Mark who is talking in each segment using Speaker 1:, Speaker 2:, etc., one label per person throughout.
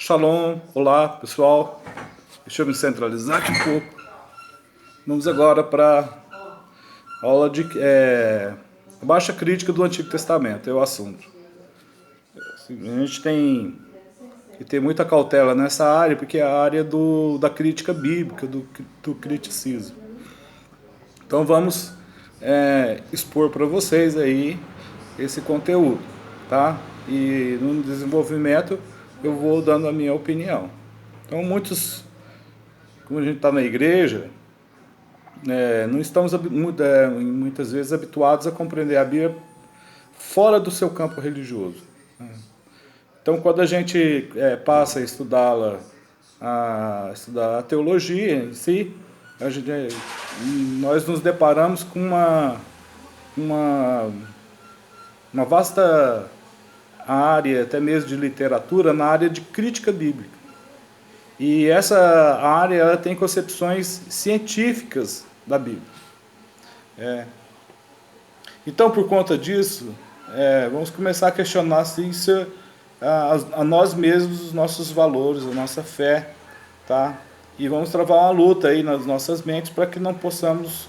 Speaker 1: Shalom, olá pessoal, deixa eu me centralizar aqui um pouco. Vamos agora para a aula de baixa crítica do Antigo Testamento, é o assunto. A gente tem que ter muita cautela nessa área, porque é a área da crítica bíblica, do criticismo. Então vamos expor para vocês aí esse conteúdo, tá? E no desenvolvimento eu vou dando a minha opinião. Então muitos, como a gente está na igreja, não estamos muitas vezes habituados a compreender a Bíblia fora do seu campo religioso. Então quando a gente passa a estudá-la, a estudar a teologia em si, nós nos deparamos com uma vasta área, até mesmo de literatura, na área de crítica bíblica. E essa área ela tem concepções científicas da Bíblia. Então, por conta disso, vamos começar a questionar se isso a nós mesmos, os nossos valores, a nossa fé, tá? E vamos travar uma luta aí nas nossas mentes para que não possamos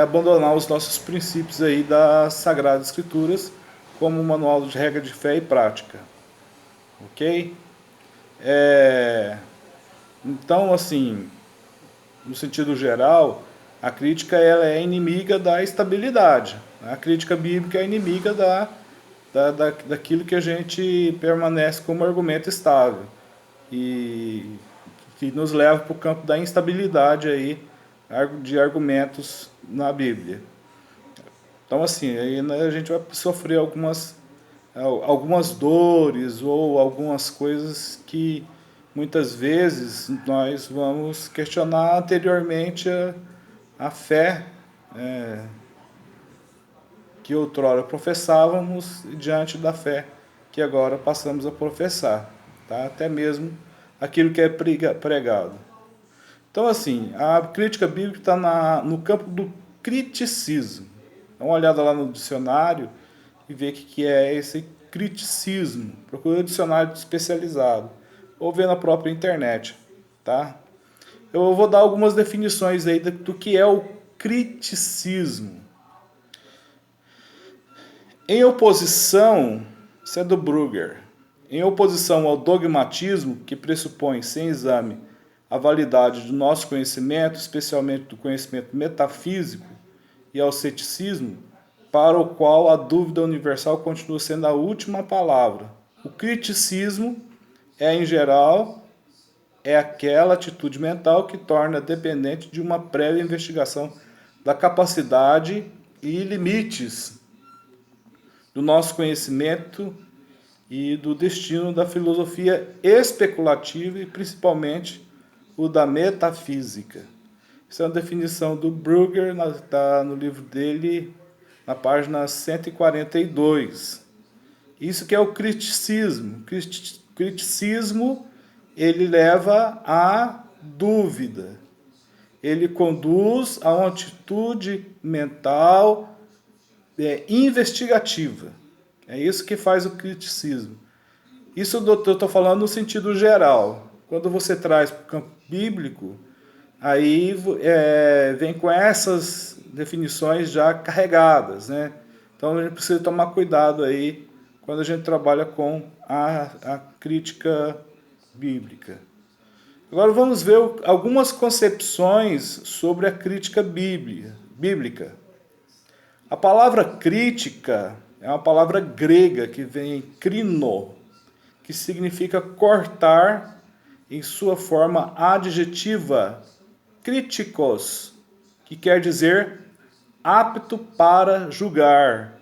Speaker 1: abandonar os nossos princípios aí das Sagradas Escrituras como um manual de regra de fé e prática. Ok? Então, assim, no sentido geral, a crítica ela é inimiga da estabilidade. A crítica bíblica é inimiga daquilo que a gente permanece como argumento estável e que nos leva para o campo da instabilidade aí de argumentos na Bíblia. Então, assim, aí a gente vai sofrer algumas dores ou algumas coisas que muitas vezes nós vamos questionar anteriormente a fé que outrora professávamos diante da fé que agora passamos a professar, tá? Até mesmo aquilo que é pregado. Então, assim, a crítica bíblica está no campo do criticismo. Dá uma olhada lá no dicionário e vê o que é esse criticismo. Procura um dicionário especializado ou vê na própria internet, tá? Eu vou dar algumas definições aí do que é o criticismo. Em oposição, isso é do Brugger, em oposição ao dogmatismo que pressupõe, sem exame, a validade do nosso conhecimento, especialmente do conhecimento metafísico, e ao ceticismo, para o qual a dúvida universal continua sendo a última palavra. O criticismo em geral, aquela atitude mental que torna dependente de uma prévia investigação da capacidade e limites do nosso conhecimento e do destino da filosofia especulativa e principalmente o da metafísica. Essa é uma definição do Brugger, está no livro dele, na página 142. Isso que é o criticismo. Criticismo, ele leva à dúvida. Ele conduz a uma atitude mental investigativa. É isso que faz o criticismo. Isso eu estou falando no sentido geral. Quando você traz para o campo bíblico, aí vem com essas definições já carregadas, né? Então a gente precisa tomar cuidado aí quando a gente trabalha com a crítica bíblica. Agora vamos ver algumas concepções sobre a crítica bíblica. A palavra crítica é uma palavra grega que vem em krino, que significa cortar em sua forma adjetiva, críticos, que quer dizer apto para julgar.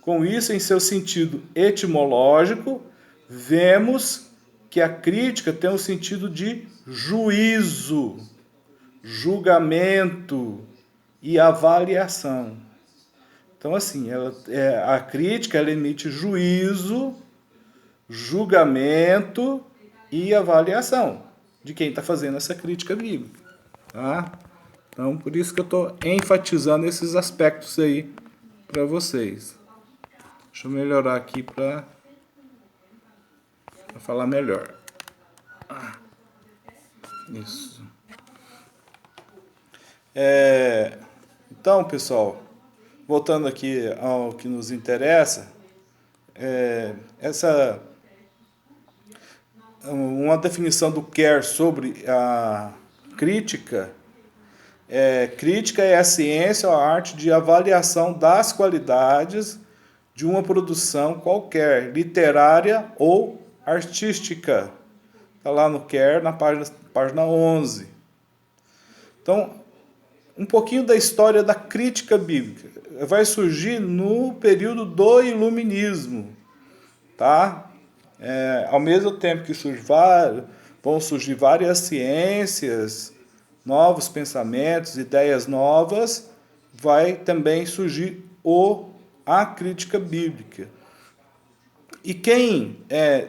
Speaker 1: Com isso, em seu sentido etimológico, vemos que a crítica tem um sentido de juízo, julgamento e avaliação. Então, assim, a crítica ela emite juízo, julgamento e avaliação de quem está fazendo essa crítica bíblica. Tá? Então, por isso que eu estou enfatizando esses aspectos aí para vocês. Deixa eu melhorar aqui para falar melhor. Isso. Então, pessoal, voltando aqui ao que nos interessa, uma definição do Kerr sobre a crítica. Crítica é a ciência ou a arte de avaliação das qualidades de uma produção qualquer, literária ou artística. Está lá no Kerr, na página 11. Então, um pouquinho da história da crítica bíblica. Vai surgir no período do Iluminismo. Tá? Ao mesmo tempo que vão surgir várias ciências, novos pensamentos, ideias novas, vai também surgir a crítica bíblica. E quem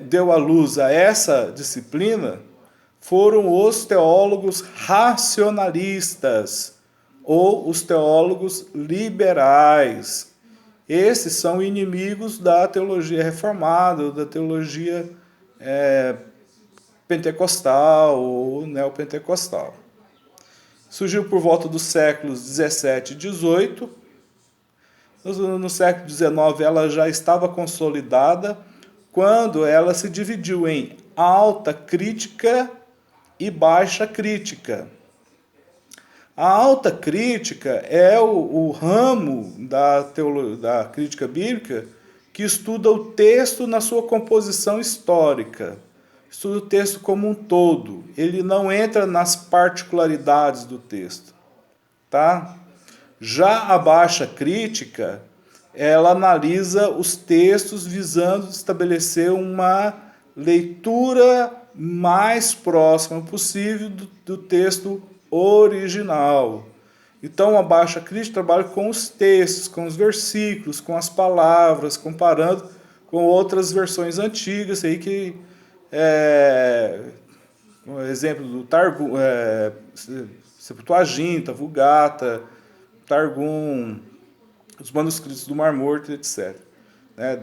Speaker 1: deu à luz a essa disciplina foram os teólogos racionalistas ou os teólogos liberais. Esses são inimigos da teologia reformada, da teologia pentecostal ou neopentecostal. Surgiu por volta dos séculos 17 e 18. No século XIX ela já estava consolidada quando ela se dividiu em alta crítica e baixa crítica. A alta crítica é o ramo da crítica bíblica que estuda o texto na sua composição histórica. Estuda o texto como um todo. Ele não entra nas particularidades do texto. Tá? Já a baixa crítica, ela analisa os textos visando estabelecer uma leitura mais próxima possível do texto original. Então, a baixa crítica trabalha com os textos, com os versículos, com as palavras, comparando com outras versões antigas aí que um exemplo do Targum, Septuaginta, Vulgata, Targum, os manuscritos do Mar Morto, etc.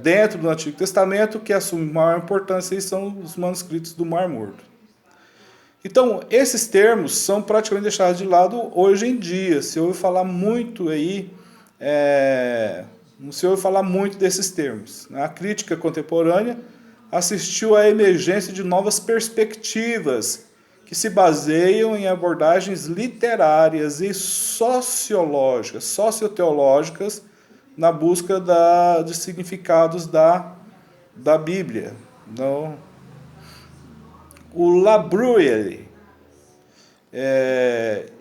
Speaker 1: Dentro do Antigo Testamento, o que assume maior importância aí são os manuscritos do Mar Morto. Então, esses termos são praticamente deixados de lado hoje em dia. Se ouve falar muito aí, não se ouve falar muito desses termos. A crítica contemporânea assistiu à emergência de novas perspectivas que se baseiam em abordagens literárias e sociológicas, socioteológicas, na busca de significados da Bíblia. Então, o LaBruyère,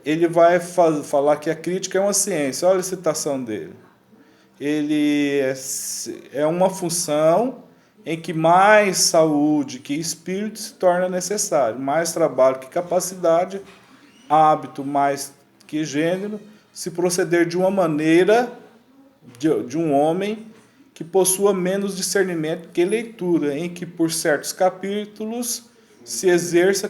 Speaker 1: ele vai falar que a crítica é uma ciência. Olha a citação dele. Ele é uma função em que mais saúde que espírito se torna necessário, mais trabalho que capacidade, hábito mais que gênero, se proceder de uma maneira de um homem que possua menos discernimento que leitura, em que por certos capítulos se exerce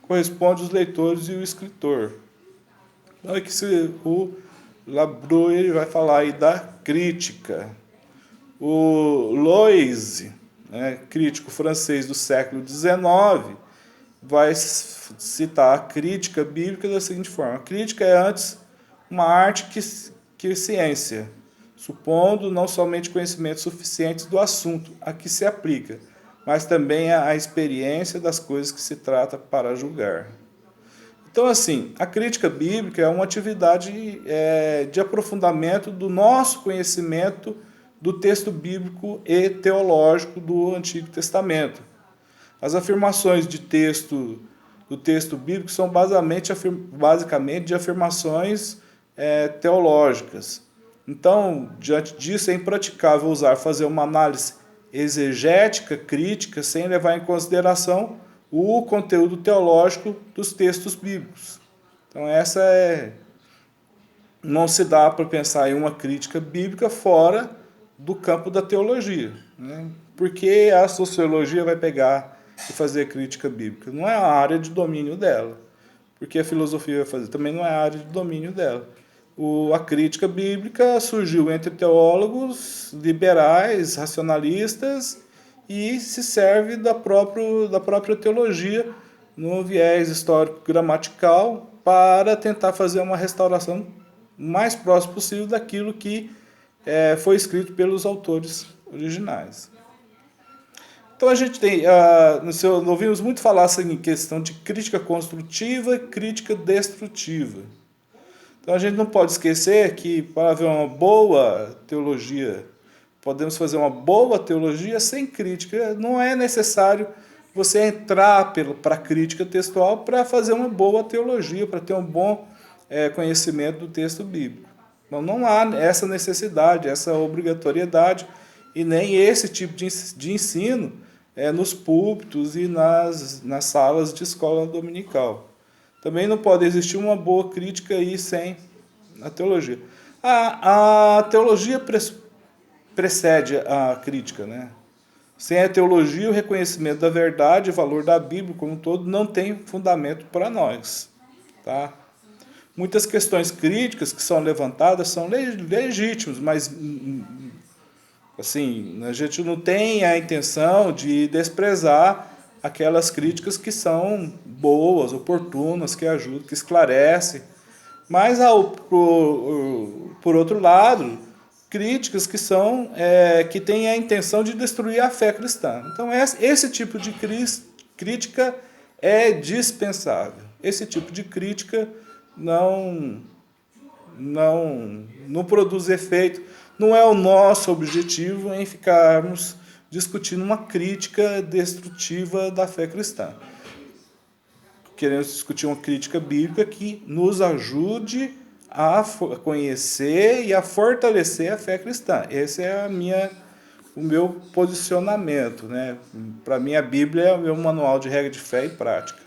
Speaker 1: corresponde os leitores e o escritor. Então é que o LaBruyère vai falar aí da crítica. O Loise, crítico francês do século XIX, vai citar a crítica bíblica da seguinte forma: a crítica é antes uma arte que ciência, supondo não somente conhecimentos suficientes do assunto a que se aplica, mas também a experiência das coisas que se trata para julgar. Então, assim, a crítica bíblica é uma atividade de aprofundamento do nosso conhecimento do texto bíblico e teológico do Antigo Testamento. As afirmações do texto bíblico são basicamente de afirmações teológicas. Então, diante disso, é impraticável fazer uma análise exegética, crítica, sem levar em consideração o conteúdo teológico dos textos bíblicos. Então, não se dá para pensar em uma crítica bíblica fora do campo da teologia, porque a sociologia vai pegar e fazer crítica bíblica. Não é a área de domínio dela, porque a filosofia vai fazer, também não é a área de domínio dela. A crítica bíblica surgiu entre teólogos liberais, racionalistas, e se serve da própria teologia no viés histórico-gramatical para tentar fazer uma restauração mais próxima possível daquilo que foi escrito pelos autores originais. Então a gente tem, ouvimos muito falar assim, em questão de crítica construtiva e crítica destrutiva. Então a gente não pode esquecer que para haver uma boa teologia, podemos fazer uma boa teologia sem crítica. Não é necessário você entrar para a crítica textual para fazer uma boa teologia, para ter um bom conhecimento do texto bíblico. Então não há essa necessidade, essa obrigatoriedade e nem esse tipo de ensino nos púlpitos e nas salas de escola dominical. Também não pode existir uma boa crítica aí sem a teologia. A teologia precede a crítica, né? Sem a teologia, o reconhecimento da verdade e valor da Bíblia como um todo não tem fundamento para nós. Tá? Muitas questões críticas que são levantadas são legítimas, mas assim, a gente não tem a intenção de desprezar aquelas críticas que são boas, oportunas, que ajudam, que esclarecem. Mas, por outro lado, críticas que são que têm a intenção de destruir a fé cristã. Então, esse tipo de crítica é dispensável. Esse tipo de crítica não produz efeito. Não é o nosso objetivo em ficarmos discutindo uma crítica destrutiva da fé cristã. Queremos discutir uma crítica bíblica que nos ajude a conhecer e a fortalecer a fé cristã. Esse é o meu posicionamento, né? Para mim, a Bíblia é o meu manual de regra de fé e prática.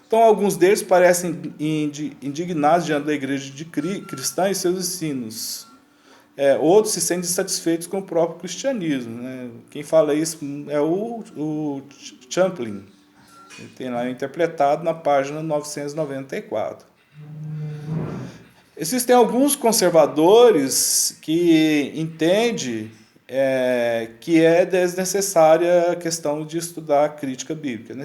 Speaker 1: Então, alguns deles parecem indignados diante da igreja cristã e seus ensinos. Outros se sentem satisfeitos com o próprio cristianismo, né? Quem fala isso é o Champlin. Ele tem lá interpretado na página 994. Existem alguns conservadores que entendem que é desnecessária a questão de estudar a crítica bíblica. É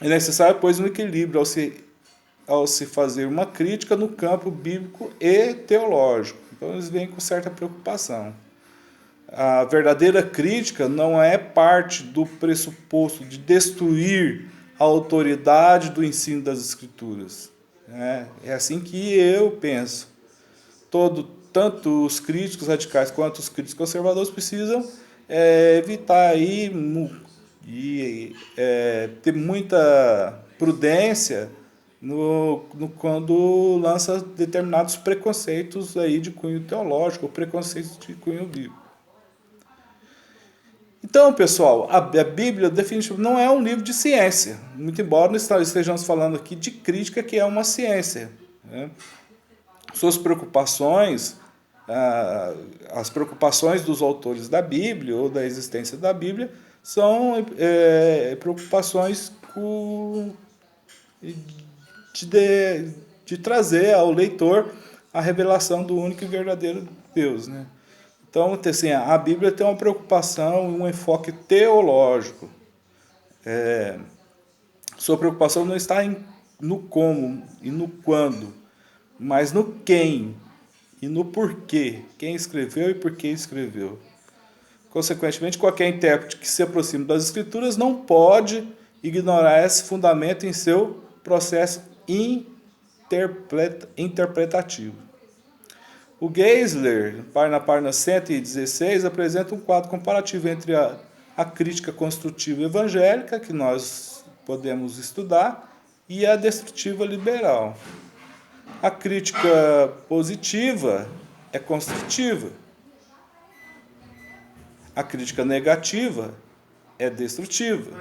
Speaker 1: necessário, pois, um equilíbrio ao se fazer uma crítica no campo bíblico e teológico. Então, eles vêm com certa preocupação. A verdadeira crítica não é parte do pressuposto de destruir a autoridade do ensino das Escrituras. É assim que eu penso. Tanto os críticos radicais quanto os críticos conservadores precisam evitar aí ter muita prudência quando lança determinados preconceitos aí de cunho teológico ou preconceitos de cunho bíblico. Então, pessoal, a Bíblia definitivamente não é um livro de ciência, muito embora nós estejamos falando aqui de crítica, que é uma ciência. Né? Suas preocupações, as preocupações dos autores da Bíblia ou da existência da Bíblia, são preocupações de trazer ao leitor a revelação do único e verdadeiro Deus, né? Então, assim, a Bíblia tem uma preocupação, um enfoque teológico. Sua preocupação não está no como e no quando, mas no quem e no porquê. Quem escreveu e por que escreveu. Consequentemente, qualquer intérprete que se aproxime das Escrituras não pode ignorar esse fundamento em seu processo interpretativo. O Geisler, na página 116, apresenta um quadro comparativo entre a crítica construtiva evangélica, que nós podemos estudar, e a destrutiva liberal. A crítica positiva é construtiva. A crítica negativa é destrutiva.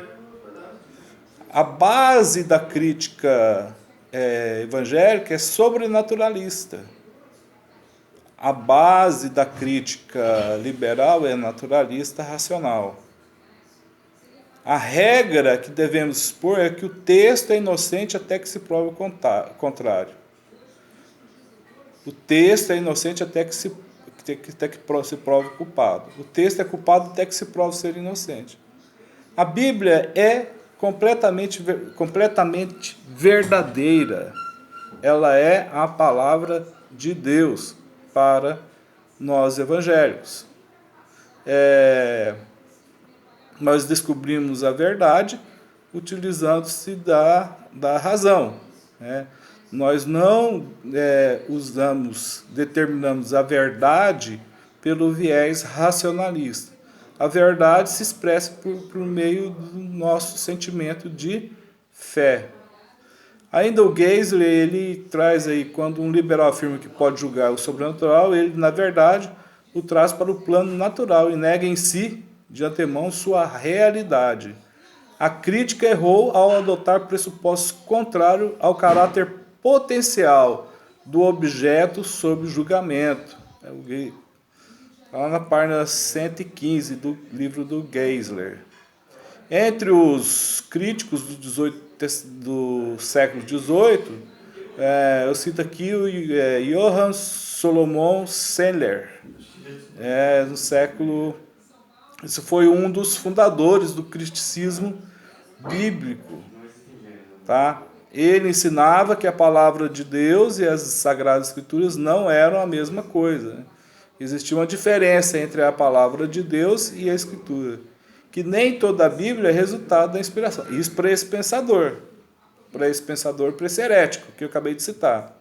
Speaker 1: A base da crítica evangélica é sobrenaturalista. A base da crítica liberal é naturalista racional. A regra que devemos expor é que o texto é inocente até que se prove o contrário. O texto é inocente até que se prove culpado. O texto é culpado até que se prove ser inocente. A Bíblia é completamente verdadeira. Ela é a palavra de Deus para nós evangélicos. Nós descobrimos a verdade utilizando-se da razão. Né? Nós não determinamos a verdade pelo viés racionalista. A verdade se expressa por meio do nosso sentimento de fé. Ainda o Geisler, ele traz aí, quando um liberal afirma que pode julgar o sobrenatural, ele, na verdade, o traz para o plano natural e nega em si, de antemão, sua realidade. A crítica errou ao adotar pressupostos contrários ao caráter potencial do objeto sob julgamento. Está lá na página 115 do livro do Geisler. Entre os críticos do século XVIII, eu cito aqui o Johann Solomon Sandler, no século... Esse foi um dos fundadores do criticismo bíblico. Tá? Ele ensinava que a palavra de Deus e as Sagradas Escrituras não eram a mesma coisa. Existia uma diferença entre a palavra de Deus e a Escritura. Que nem toda a Bíblia é resultado da inspiração. Isso para esse pensador. Para esse herético, que eu acabei de citar.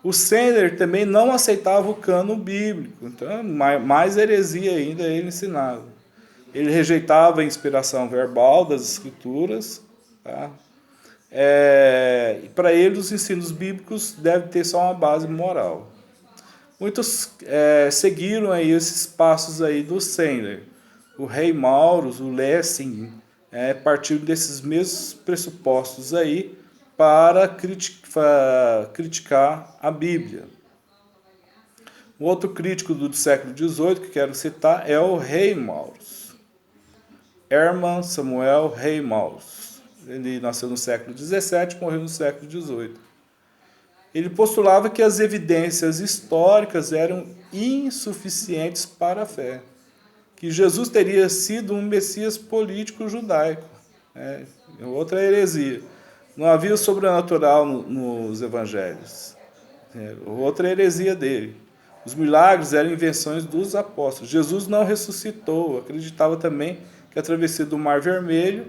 Speaker 1: O Sandler também não aceitava o cânon bíblico. Então, mais heresia ainda ele ensinava. Ele rejeitava a inspiração verbal das Escrituras. Tá? E para ele, os ensinos bíblicos devem ter só uma base moral. Muitos seguiram aí esses passos aí do Sandler. O Rei Maurus, o Lessing, partiram desses mesmos pressupostos aí para criticar a Bíblia. O outro crítico do século XVIII que quero citar é o Rei Maurus. Hermann Samuel Rei Maurus. Ele nasceu no século XVII e morreu no século XVIII. Ele postulava que as evidências históricas eram insuficientes para a fé, que Jesus teria sido um Messias político judaico. Outra heresia. Não havia o sobrenatural nos evangelhos. Outra heresia dele. Os milagres eram invenções dos apóstolos. Jesus não ressuscitou. Acreditava também que a travessia do Mar Vermelho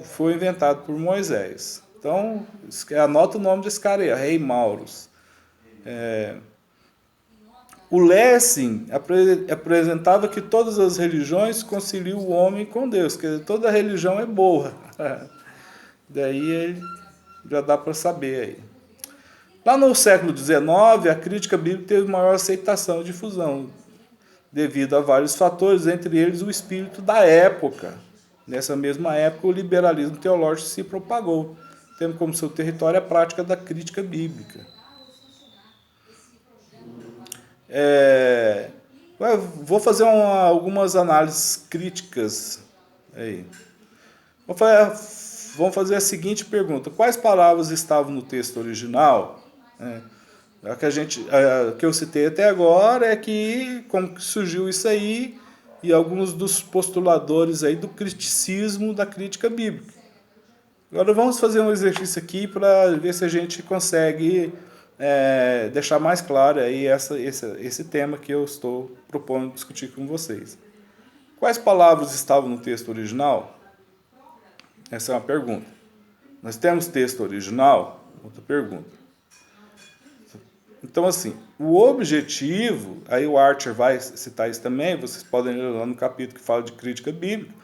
Speaker 1: foi inventada por Moisés. Então, anota o nome desse cara aí, Rei Maurus. O Lessing apresentava que todas as religiões conciliam o homem com Deus, quer dizer, toda religião é boa. Daí já dá para saber aí. Lá no século XIX, a crítica bíblica teve maior aceitação e difusão, devido a vários fatores, entre eles o espírito da época. Nessa mesma época, o liberalismo teológico se propagou, tendo como seu território a prática da crítica bíblica. Vou fazer algumas análises críticas aí. Vamos fazer a seguinte pergunta: quais palavras estavam no texto original? A que eu citei até agora é que como que surgiu isso aí e alguns dos postuladores aí do criticismo da crítica bíblica. Agora vamos fazer um exercício aqui para ver se a gente consegue deixar mais claro aí esse tema que eu estou propondo discutir com vocês. Quais palavras estavam no texto original? Essa é uma pergunta. Nós temos texto original? Outra pergunta. Então, assim, o objetivo, aí o Archer vai citar isso também, vocês podem ler lá no capítulo que fala de crítica bíblica.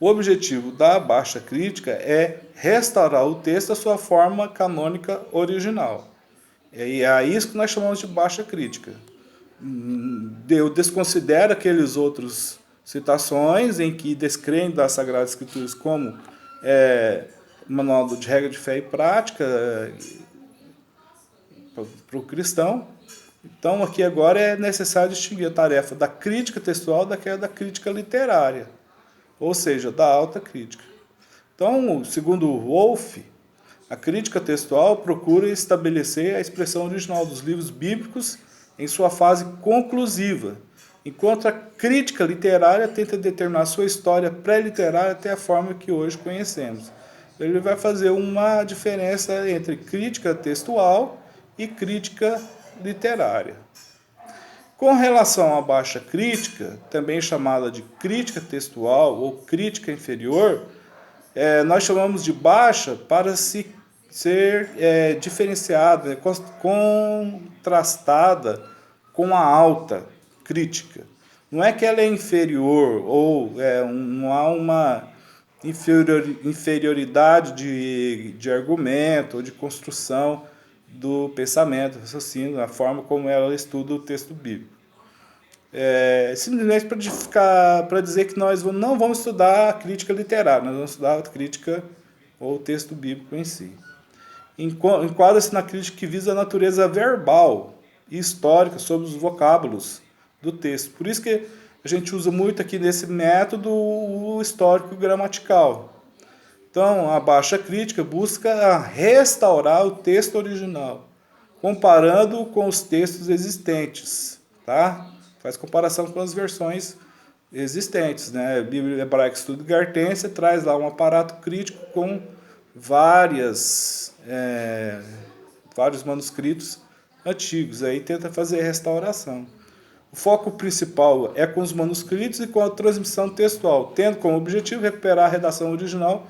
Speaker 1: O objetivo da baixa crítica é restaurar o texto à sua forma canônica original. E é isso que nós chamamos de baixa crítica. Eu desconsidero aqueles outros citações em que descreem das Sagradas Escrituras como manual de regra de fé e prática para o cristão. Então, aqui agora é necessário distinguir a tarefa da crítica textual daquela da crítica literária, ou seja, da alta crítica. Então, segundo Wolff, a crítica textual procura estabelecer a expressão original dos livros bíblicos em sua fase conclusiva, enquanto a crítica literária tenta determinar sua história pré-literária até a forma que hoje conhecemos. Ele vai fazer uma diferença entre crítica textual e crítica literária. Com relação à baixa crítica, também chamada de crítica textual ou crítica inferior, nós chamamos de baixa para ser diferenciada, contrastada com a alta crítica. Não é que ela é inferior ou não há uma inferioridade de argumento ou de construção do pensamento, raciocínio, a forma como ela estuda o texto bíblico. Simplesmente para dizer que nós não vamos estudar a crítica literária, nós vamos estudar a crítica ou o texto bíblico em si. Enquadra-se na crítica que visa a natureza verbal e histórica sobre os vocábulos do texto. Por isso que a gente usa muito aqui nesse método o histórico gramatical. Então, a baixa crítica busca restaurar o texto original, comparando com os textos existentes, tá? Faz comparação com as versões existentes, né? A Bíblia Hebraica Estudo Gartência traz lá um aparato crítico com vários manuscritos antigos, aí tenta fazer a restauração. O foco principal é com os manuscritos e com a transmissão textual, tendo como objetivo recuperar a redação original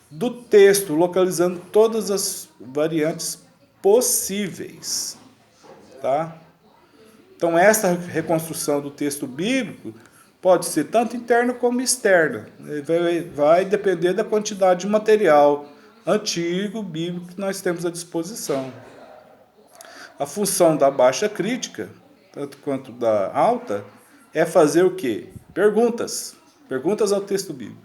Speaker 1: do texto, localizando todas as variantes possíveis, tá? Então, essa reconstrução do texto bíblico pode ser tanto interna como externa. Vai depender da quantidade de material antigo, bíblico, que nós temos à disposição. A função da baixa crítica, tanto quanto da alta, é fazer o quê? Perguntas. Perguntas ao texto bíblico.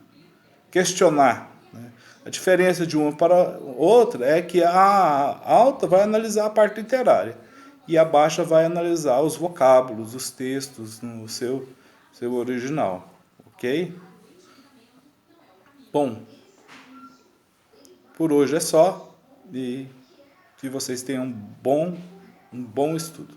Speaker 1: Questionar. Né? A diferença de uma para outra é que a alta vai analisar a parte literária e a baixa vai analisar os vocábulos, os textos no seu original. Ok? Bom, por hoje é só e que vocês tenham um bom estudo.